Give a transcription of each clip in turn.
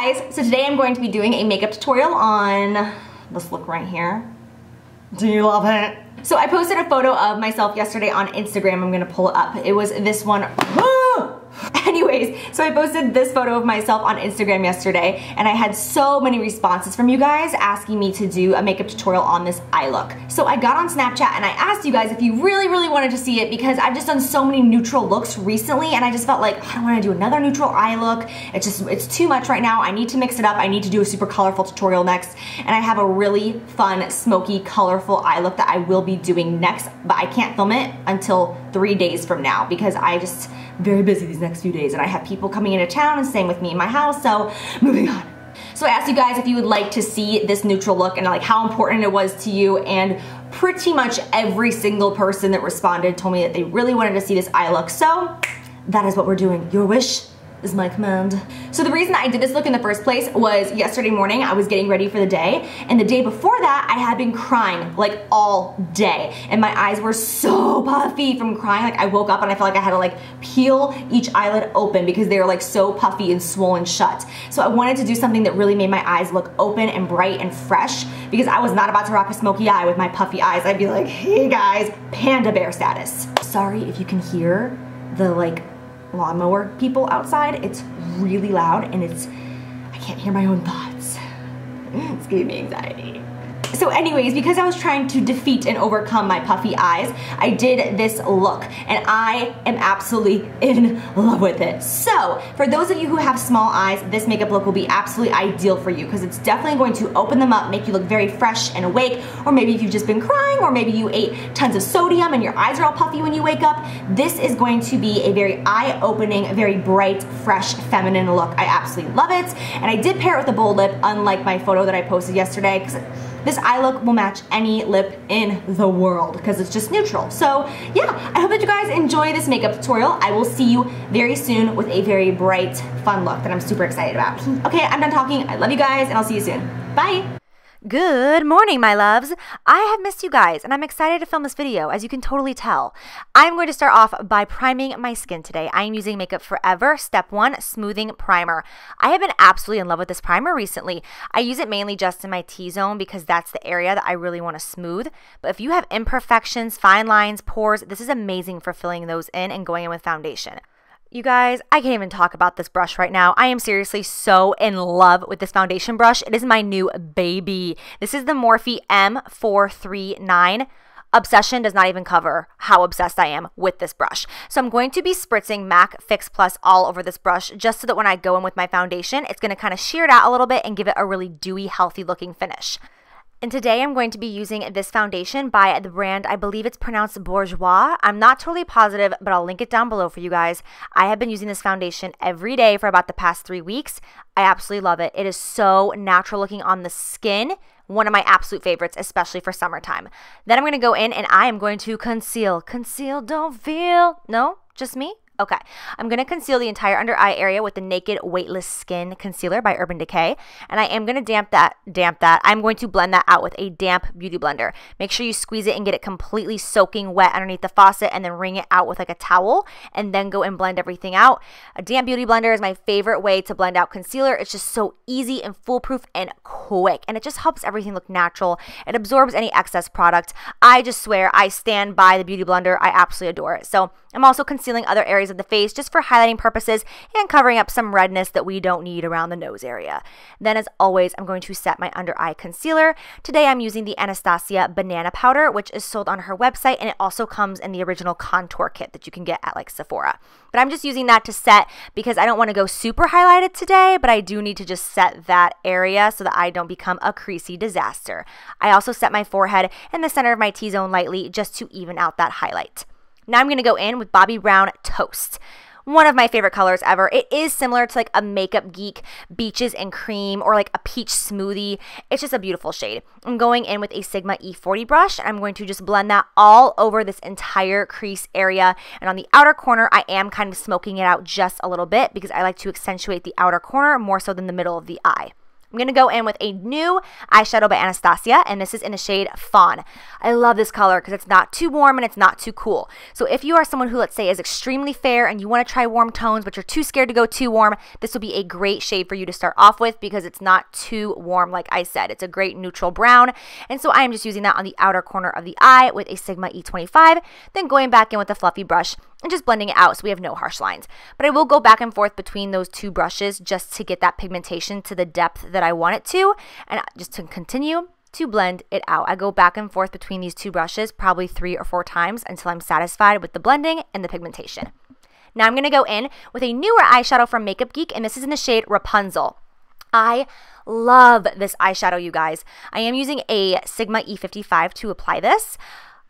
guys, so today I'm going to be doing a makeup tutorial on this look right here. Do you love it? So I posted a photo of myself yesterday on Instagram. I'm gonna pull it up. It was this one. Anyways, so I posted this photo of myself on Instagram yesterday, and I had so many responses from you guys asking me to do a makeup tutorial on this eye look. So I got on Snapchat and I asked you guys if you really wanted to see it, because I've just done so many neutral looks recently, and I just felt like I don't want to do another neutral eye look. It's too much right now. I need to mix it up. I need to do a super colorful tutorial next, and I have a really fun, smoky, colorful eye look that I will be doing next, but I can't film it until 3 days from now because I just very busy these next few days, and I have people coming into town and staying with me in my house, so moving on. So I asked you guys if you would like to see this neutral look and like how important it was to you, and pretty much every single person that responded told me that they really wanted to see this eye look, so that is what we're doing. Your wish is my command. So the reason I did this look in the first place was yesterday morning I was getting ready for the day, and the day before that I had been crying like all day, and my eyes were so puffy from crying. Like I woke up and I felt like I had to like peel each eyelid open because they were like so puffy and swollen shut. So I wanted to do something that really made my eyes look open and bright and fresh, because I was not about to rock a smoky eye with my puffy eyes. I'd be like, hey guys, panda bear status. Sorry if you can hear the like lawnmower people outside. It's really loud and I can't hear my own thoughts. It's giving me anxiety. So anyways, because I was trying to defeat and overcome my puffy eyes, I did this look, and I am absolutely in love with it. So for those of you who have small eyes, this makeup look will be absolutely ideal for you, because it's definitely going to open them up, make you look very fresh and awake, or maybe if you've just been crying, or maybe you ate tons of sodium and your eyes are all puffy when you wake up. This is going to be a very eye-opening, very bright, fresh, feminine look. I absolutely love it, and I did pair it with a bold lip, unlike my photo that I posted yesterday, because this eye look will match any lip in the world because it's just neutral. So yeah, I hope that you guys enjoy this makeup tutorial. I will see you very soon with a very bright, fun look that I'm super excited about. Okay, I'm done talking. I love you guys, and I'll see you soon. Bye. Good morning, my loves. I have missed you guys, and I'm excited to film this video, as you can totally tell. I'm going to start off by priming my skin today. I am using Makeup Forever Step 1 Smoothing Primer. I have been absolutely in love with this primer recently. I use it mainly just in my T-zone because that's the area that I really want to smooth. But if you have imperfections, fine lines, pores, this is amazing for filling those in and going in with foundation. You guys, I can't even talk about this brush right now. I am seriously so in love with this foundation brush. It is my new baby. This is the Morphe M439. Obsession does not even cover how obsessed I am with this brush. So I'm going to be spritzing MAC Fix Plus all over this brush, just so that when I go in with my foundation, it's going to kind of shear it out a little bit and give it a really dewy, healthy looking finish. And today I'm going to be using this foundation by the brand, I believe it's pronounced Bourjois. I'm not totally positive, but I'll link it down below for you guys. I have been using this foundation every day for about the past 3 weeks. I absolutely love it. It is so natural looking on the skin. One of my absolute favorites, especially for summertime. Then I'm going to go in and I am going to conceal. Conceal, don't feel. No, just me? Okay, I'm going to conceal the entire under eye area with the Naked Weightless Skin Concealer by Urban Decay, and I am going to damp that. I'm going to blend that out with a damp beauty blender. Make sure you squeeze it and get it completely soaking wet underneath the faucet, and then wring it out with like a towel, and then go and blend everything out. A damp beauty blender is my favorite way to blend out concealer. It's just so easy and foolproof and quick, and it just helps everything look natural. It absorbs any excess product. I just swear I stand by the beauty blender. I absolutely adore it. So I'm also concealing other areas of the face just for highlighting purposes and covering up some redness that we don't need around the nose area. Then, as always, I'm going to set my under eye concealer. Today I'm using the Anastasia Banana Powder, which is sold on her website, and it also comes in the original contour kit that you can get at like Sephora. But I'm just using that to set because I don't want to go super highlighted today, but I do need to just set that area so that I don't become a creasy disaster. I also set my forehead and the center of my T-zone lightly just to even out that highlight. Now I'm going to go in with Bobbi Brown Toast. One of my favorite colors ever. It is similar to like a Makeup Geek Beaches and Cream or like a peach smoothie. It's just a beautiful shade. I'm going in with a Sigma E40 brush. I'm going to just blend that all over this entire crease area. And on the outer corner, I am kind of smoking it out just a little bit because I like to accentuate the outer corner more so than the middle of the eye. I'm going to go in with a new eyeshadow by Anastasia, and this is in the shade Fawn. I love this color because it's not too warm and it's not too cool. So if you are someone who, let's say, is extremely fair and you want to try warm tones, but you're too scared to go too warm, this will be a great shade for you to start off with because it's not too warm, like I said. It's a great neutral brown, and so I am just using that on the outer corner of the eye with a Sigma E25, then going back in with a fluffy brush and just blending it out so we have no harsh lines. But I will go back and forth between those two brushes just to get that pigmentation to the depth that I want it to, and just to continue to blend it out. I go back and forth between these two brushes probably 3 or 4 times until I'm satisfied with the blending and the pigmentation. Now I'm going to go in with a newer eyeshadow from Makeup Geek, and this is in the shade Rapunzel. I love this eyeshadow, you guys. I am using a Sigma E55 to apply this.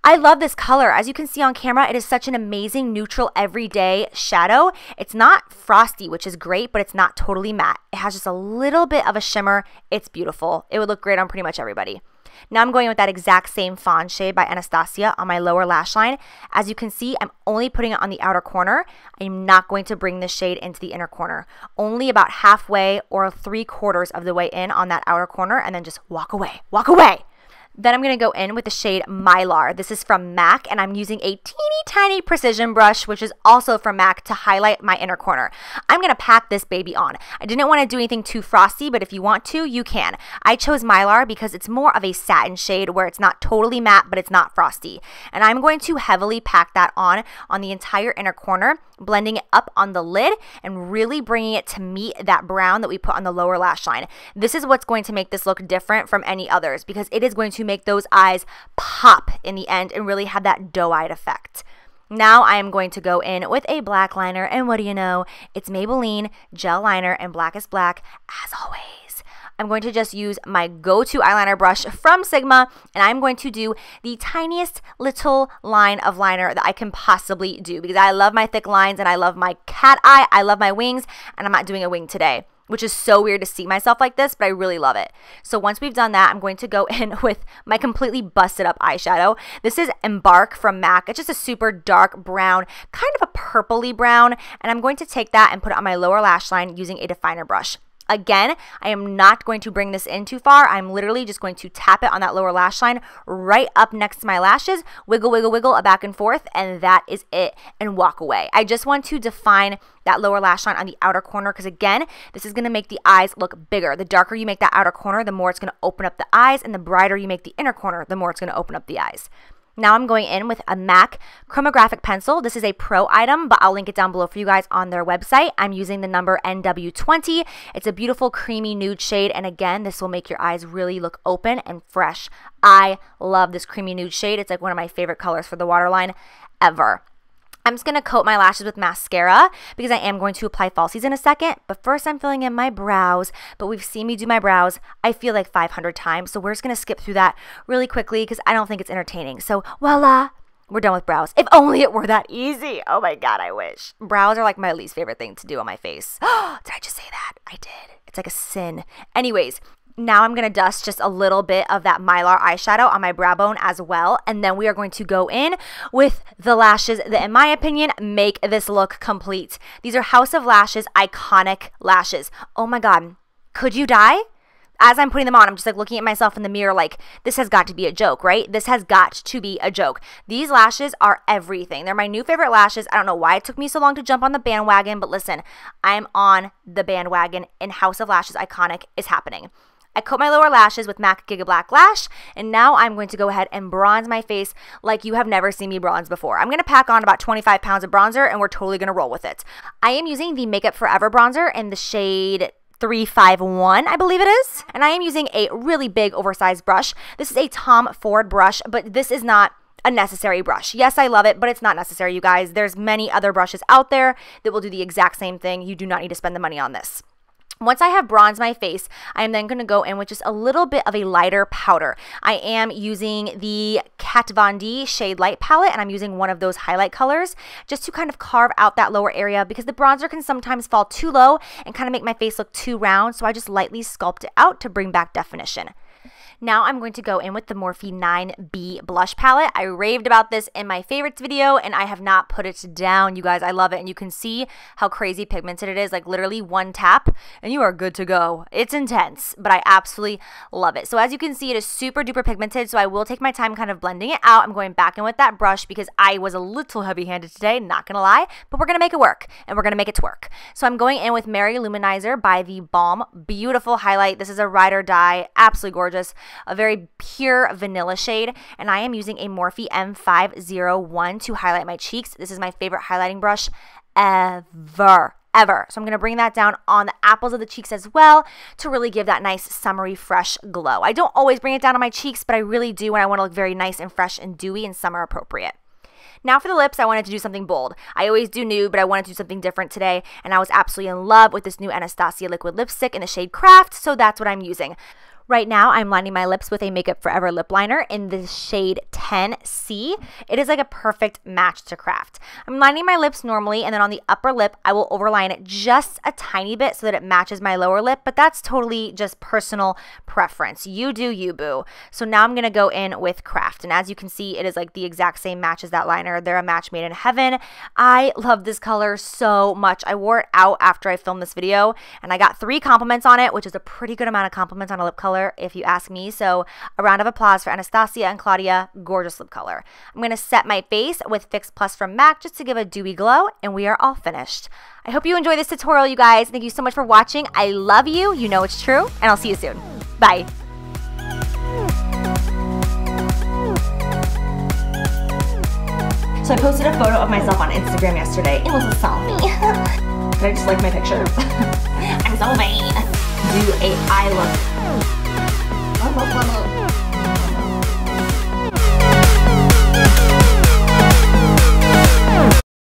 I love this color. As you can see on camera, it is such an amazing neutral everyday shadow. It's not frosty, which is great, but it's not totally matte. It has just a little bit of a shimmer. It's beautiful. It would look great on pretty much everybody. Now I'm going with that exact same Fawn shade by Anastasia on my lower lash line. As you can see, I'm only putting it on the outer corner. I'm not going to bring this shade into the inner corner. Only about halfway or 3/4 of the way in on that outer corner, and then just walk away. Walk away! Then I'm going to go in with the shade Mylar. This is from MAC, and I'm using a teeny tiny precision brush, which is also from MAC, to highlight my inner corner. I'm going to pack this baby on. I didn't want to do anything too frosty, but if you want to, you can. I chose Mylar because it's more of a satin shade where it's not totally matte, but it's not frosty. And I'm going to heavily pack that on the entire inner corner, blending it up on the lid and really bringing it to meet that brown that we put on the lower lash line. This is what's going to make this look different from any others because it is going to make those eyes pop in the end and really have that doe-eyed effect. Now I am going to go in with a black liner, and what do you know? It's Maybelline Gel Liner in Blackest Black, as always. I'm going to just use my go-to eyeliner brush from Sigma, and I'm going to do the tiniest little line of liner that I can possibly do because I love my thick lines and I love my cat eye, I love my wings, and I'm not doing a wing today, which is so weird to see myself like this, but I really love it. So once we've done that, I'm going to go in with my completely busted up eyeshadow. This is Embark from MAC. It's just a super dark brown, kind of a purpley brown, and I'm going to take that and put it on my lower lash line using a definer brush. Again, I am not going to bring this in too far. I'm literally just going to tap it on that lower lash line right up next to my lashes, wiggle, wiggle, wiggle back and forth, and that is it, and walk away. I just want to define that lower lash line on the outer corner because, again, this is going to make the eyes look bigger. The darker you make that outer corner, the more it's going to open up the eyes, and the brighter you make the inner corner, the more it's going to open up the eyes. Now I'm going in with a MAC chromographic pencil. This is a pro item, but I'll link it down below for you guys on their website. I'm using the number NW20. It's a beautiful creamy nude shade, and again, this will make your eyes really look open and fresh. I love this creamy nude shade. It's like one of my favorite colors for the waterline ever. I'm just going to coat my lashes with mascara because I am going to apply falsies in a second. But first I'm filling in my brows. But we've seen me do my brows, I feel like 500 times. So we're just going to skip through that really quickly because I don't think it's entertaining. So voila, we're done with brows. If only it were that easy. Oh my God, I wish. Brows are like my least favorite thing to do on my face. Did I just say that? I did. It's like a sin. Anyways. Now I'm going to dust just a little bit of that Mylar eyeshadow on my brow bone as well. And then we are going to go in with the lashes that, in my opinion, make this look complete. These are House of Lashes iconic lashes. Oh my God. Could you die? As I'm putting them on, I'm just like looking at myself in the mirror like, this has got to be a joke, right? This has got to be a joke. These lashes are everything. They're my new favorite lashes. I don't know why it took me so long to jump on the bandwagon, but listen, I'm on the bandwagon and House of Lashes iconic is happening. I coat my lower lashes with MAC Giga Black Lash, and now I'm going to go ahead and bronze my face like you have never seen me bronze before. I'm going to pack on about 25 pounds of bronzer, and we're totally going to roll with it. I am using the Makeup Forever bronzer in the shade 351, I believe it is, and I am using a really big oversized brush. This is a Tom Ford brush, but this is not a necessary brush. Yes, I love it, but it's not necessary, you guys. There's many other brushes out there that will do the exact same thing. You do not need to spend the money on this. Once I have bronzed my face, I am then going to go in with just a little bit of a lighter powder. I am using the Kat Von D Shade Light palette, and I'm using one of those highlight colors just to kind of carve out that lower area because the bronzer can sometimes fall too low and kind of make my face look too round, so I just lightly sculpt it out to bring back definition. Now I'm going to go in with the Morphe 9B blush palette. I raved about this in my favorites video and I have not put it down, you guys. I love it, and you can see how crazy pigmented it is. Like literally one tap and you are good to go. It's intense, but I absolutely love it. So as you can see, it is super duper pigmented, so I will take my time kind of blending it out. I'm going back in with that brush because I was a little heavy-handed today, not gonna lie, but we're gonna make it work and we're gonna make it twerk. So I'm going in with Mary Luminizer by the Balm. Beautiful highlight. This is a ride or die, absolutely gorgeous, a very pure vanilla shade, and I am using a Morphe M501 to highlight my cheeks. This is my favorite highlighting brush ever. So I'm going to bring that down on the apples of the cheeks as well to really give that nice summery fresh glow. I don't always bring it down on my cheeks, but I really do when I want to look very nice and fresh and dewy and summer appropriate. Now for the lips, I wanted to do something bold. I always do nude, but I wanted to do something different today, and I was absolutely in love with this new Anastasia liquid lipstick in the shade Craft, so that's what I'm using. Right now, I'm lining my lips with a Makeup Forever lip liner in the shade 10C. It is like a perfect match to Craft. I'm lining my lips normally, and then on the upper lip, I will overline it just a tiny bit so that it matches my lower lip, but that's totally just personal preference. You do you, boo. So now I'm going to go in with Craft, and as you can see, it is like the exact same match as that liner. They're a match made in heaven. I love this color so much. I wore it out after I filmed this video, and I got 3 compliments on it, which is a pretty good amount of compliments on a lip color, if you ask me. So a round of applause for Anastasia and Claudia. Gorgeous lip color. I'm going to set my face with Fix Plus from MAC just to give a dewy glow, and we are all finished. I hope you enjoyed this tutorial, you guys. Thank you so much for watching. I love you. You know it's true, and I'll see you soon. Bye. So I posted a photo of myself on Instagram yesterday. It was a selfie. Did I just like my picture? I'm so vain. Do a eye look.